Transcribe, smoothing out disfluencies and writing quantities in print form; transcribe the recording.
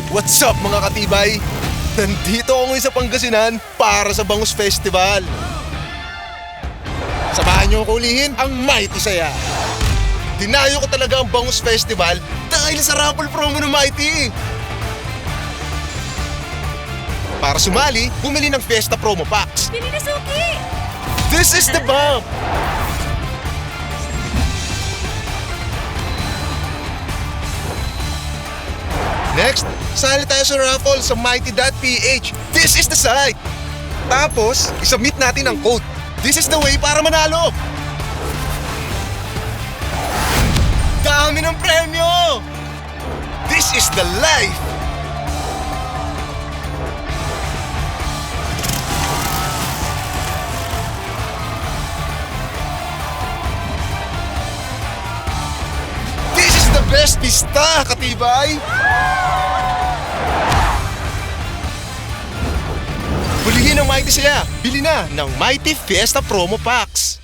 What's up mga katibay? Nandito ako ngayon sa Pangasinan para sa Bangus Festival. Samahan niyo ako ulihin ang Mighty Saya. Dinayo ko talaga ang Bangus Festival dahil sa raffle promo ng Mighty. Para sumali, bumili ng Fiesta Promo Packs. Bili na suki! This is the bomb! Next, sali tayo sa raffle sa mighty.ph. This is the site! Tapos, isubmit natin ang code. This is the way para manalo! Dami ng premyo! This is the life! This is the best pista, katibay! Hulihin ang Mighty Saya! Bili na ng Mighty Fiesta Promo Packs!